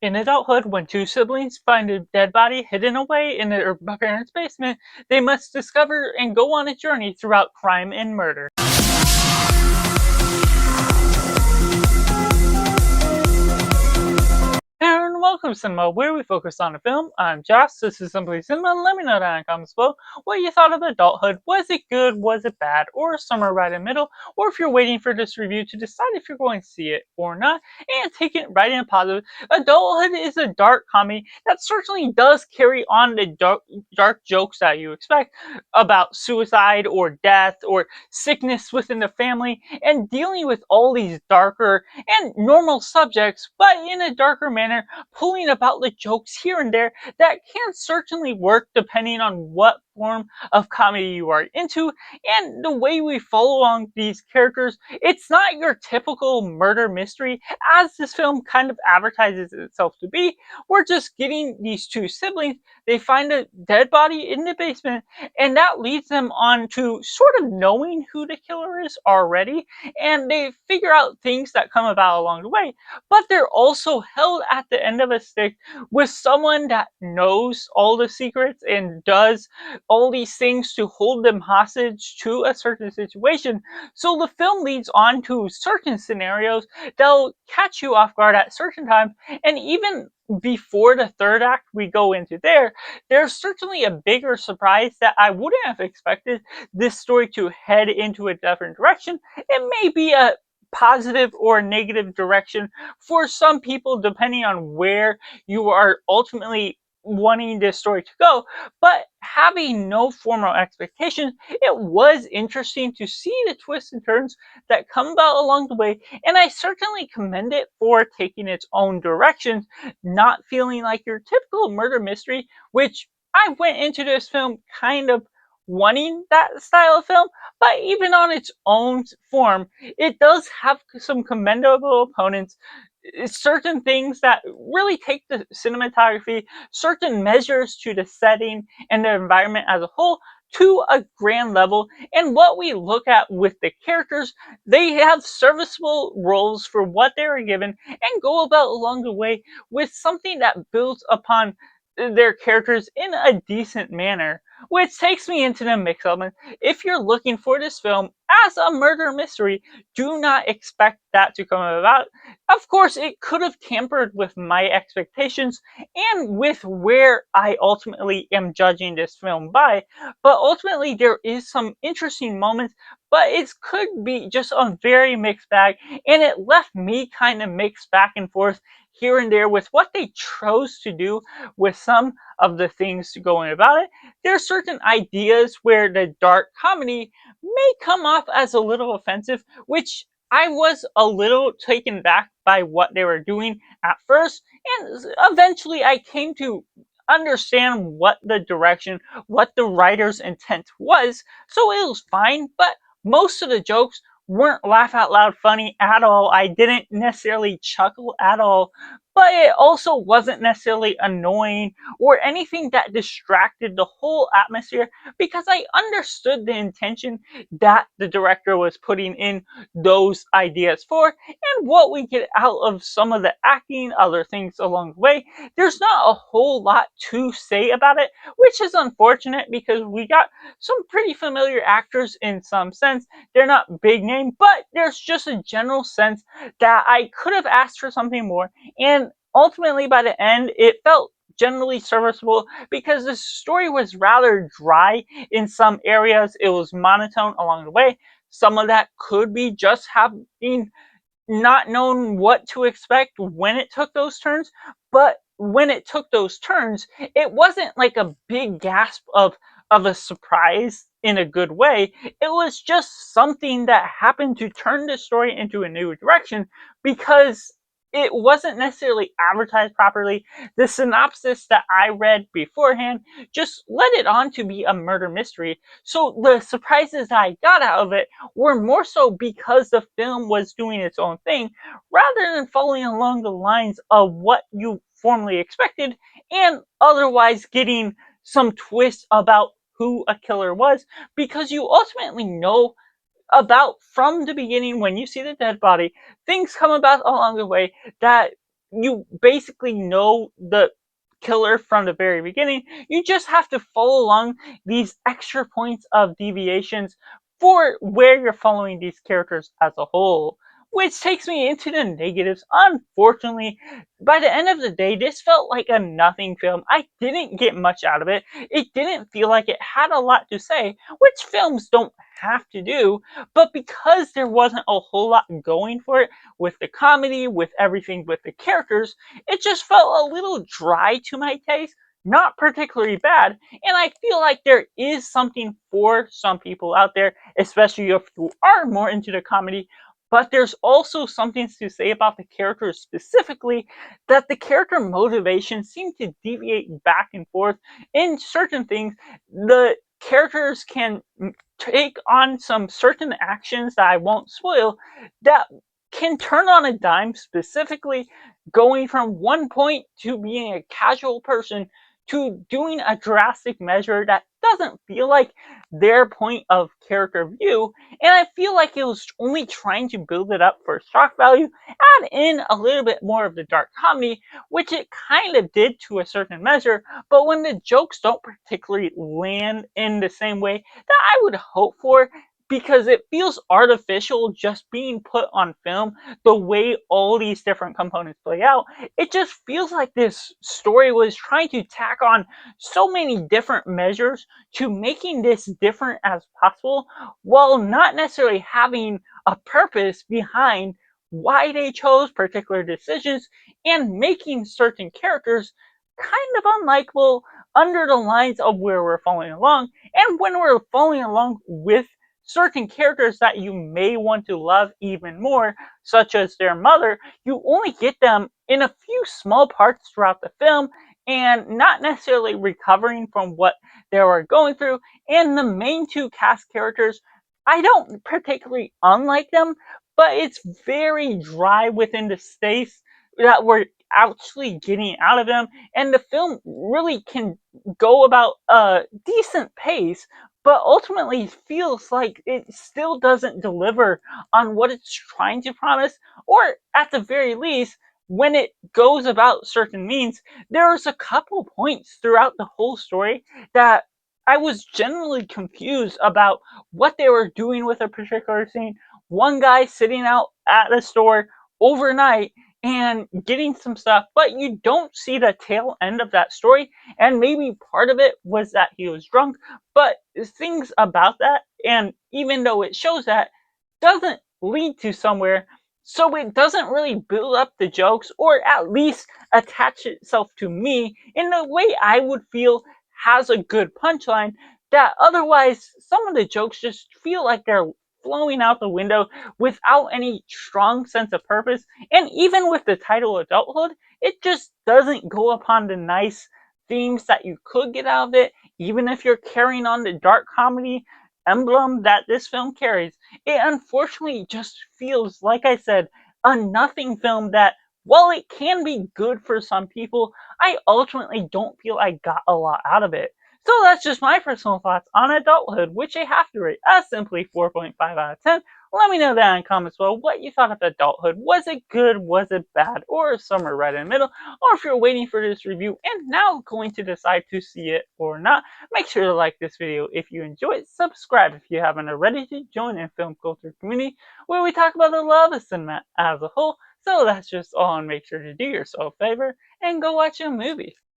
In adulthood, when two siblings find a dead body hidden away in their parents' basement, they must discover and go on a journey throughout crime and murder. And welcome to Cinema, where we focus on a film. I'm Josh, this is Simply Cinema, and let me know down in the comments below what you thought of Adulthood. Was it good, was it bad, or somewhere right in the middle? Or if you're waiting for this review to decide if you're going to see it or not, and take it right in a positive. Adulthood is a dark comedy that certainly does carry on the dark jokes that you expect about suicide or death or sickness within the family, and dealing with all these darker and normal subjects, but in a darker manner, pulling about the jokes here and there that can certainly work depending on what form of comedy you are into and the way we follow along these characters. It's not your typical murder mystery as this film kind of advertises itself to be. We're just getting these two siblings, they find a dead body in the basement, and that leads them on to sort of knowing who the killer is already, and they figure out things that come about along the way, but they're also held at the end of a stick with someone that knows all the secrets and does all these things to hold them hostage to a certain situation. So the film leads on to certain scenarios that'll catch you off guard at certain times, and even before the third act we go into there's certainly a bigger surprise that I wouldn't have expected this story to head into a different direction. It may be a positive or negative direction for some people depending on where you are ultimately wanting this story to go, but having no formal expectations, it was interesting to see the twists and turns that come about along the way, and I certainly commend it for taking its own directions, not feeling like your typical murder mystery, which I went into this film kind of wanting that style of film, but even on its own form, it does have some commendable opponents, certain things that really take the cinematography, certain measures to the setting and the environment as a whole to a grand level. And what we look at with the characters, they have serviceable roles for what they were given and go about along the way with something that builds upon their characters in a decent manner. Which takes me into the mix element. If you're looking for this film as a murder mystery, do not expect that to come about. Of course, it could have tampered with my expectations and with where I ultimately am judging this film by, but ultimately there is some interesting moments, but it could be just a very mixed bag, and it left me kind of mixed back and forth here and there with what they chose to do with some of the things going about it. There are certain ideas where the dark comedy may come off as a little offensive, which I was a little taken back by what they were doing at first, and eventually I came to understand what the direction, what the writer's intent was, so it was fine, but most of the jokes weren't laugh out loud funny at all. I didn't necessarily chuckle at all, but it also wasn't necessarily annoying or anything that distracted the whole atmosphere because I understood the intention that the director was putting in those ideas for, and what we get out of some of the acting, other things along the way. There's not a whole lot to say about it, which is unfortunate because we got some pretty familiar actors in some sense. They're not big name, but there's just a general sense that I could have asked for something more, and ultimately by the end it felt generally serviceable because the story was rather dry in some areas. It was monotone along the way. Some of that could be just having not known what to expect when it took those turns, but when it took those turns, it wasn't like a big gasp of a surprise in a good way. It was just something that happened to turn the story into a new direction because it wasn't necessarily advertised properly. The synopsis that I read beforehand just led it on to be a murder mystery. So the surprises that I got out of it were more so because the film was doing its own thing rather than following along the lines of what you formerly expected and otherwise getting some twist about who a killer was, because you ultimately know about from the beginning when you see the dead body, things come about along the way that you basically know the killer from the very beginning. You just have to follow along these extra points of deviations for where you're following these characters as a whole. Which takes me into the negatives. Unfortunately, by the end of the day, this felt like a nothing film. I didn't get much out of it. It didn't feel like it had a lot to say, which films don't have to do. But because there wasn't a whole lot going for it with the comedy, with everything with the characters, it just felt a little dry to my taste. Not particularly bad, and I feel like there is something for some people out there, especially if you are more into the comedy. But there's also something to say about the characters specifically, that the character motivations seem to deviate back and forth in certain things. The characters can take on some certain actions that I won't spoil that can turn on a dime, specifically going from one point to being a casual person to doing a drastic measure that doesn't feel like their point of character view. And I feel like it was only trying to build it up for shock value, add in a little bit more of the dark comedy, which it kind of did to a certain measure. But when the jokes don't particularly land in the same way that I would hope for, because it feels artificial just being put on film, the way all these different components play out, it just feels like this story was trying to tack on so many different measures to making this different as possible, while not necessarily having a purpose behind why they chose particular decisions, and making certain characters kind of unlikable under the lines of where we're following along. And when we're following along with certain characters that you may want to love even more, such as their mother, you only get them in a few small parts throughout the film, and not necessarily recovering from what they were going through. And the main two cast characters, I don't particularly unlike them, but it's very dry within the space that we're actually getting out of them. And the film really can go about a decent pace, but ultimately feels like it still doesn't deliver on what it's trying to promise, or at the very least, when it goes about certain means, there's a couple points throughout the whole story that I was generally confused about what they were doing with a particular scene. One guy sitting out at a store overnight and getting some stuff, but you don't see the tail end of that story. And maybe part of it was that he was drunk, but things about that, and even though it shows that, doesn't lead to somewhere. So it doesn't really build up the jokes, or at least attach itself to me in the way I would feel has a good punchline. That otherwise, some of the jokes just feel like they're flowing out the window without any strong sense of purpose. And even with the title Adulthood, it just doesn't go upon the nice themes that you could get out of it, even if you're carrying on the dark comedy emblem that this film carries. It unfortunately just feels, like I said, a nothing film that, while it can be good for some people, I ultimately don't feel I got a lot out of it. So that's just my personal thoughts on Adulthood, which I have to rate as simply 4.5 out of 10. Let me know down in the comments below what you thought of Adulthood. Was it good? Was it bad? Or somewhere right in the middle? Or if you're waiting for this review and now going to decide to see it or not, make sure to like this video if you enjoy it, subscribe if you haven't already to join in film culture community where we talk about the love of cinema as a whole. So that's just all, and make sure to do yourself a favor and go watch a movie.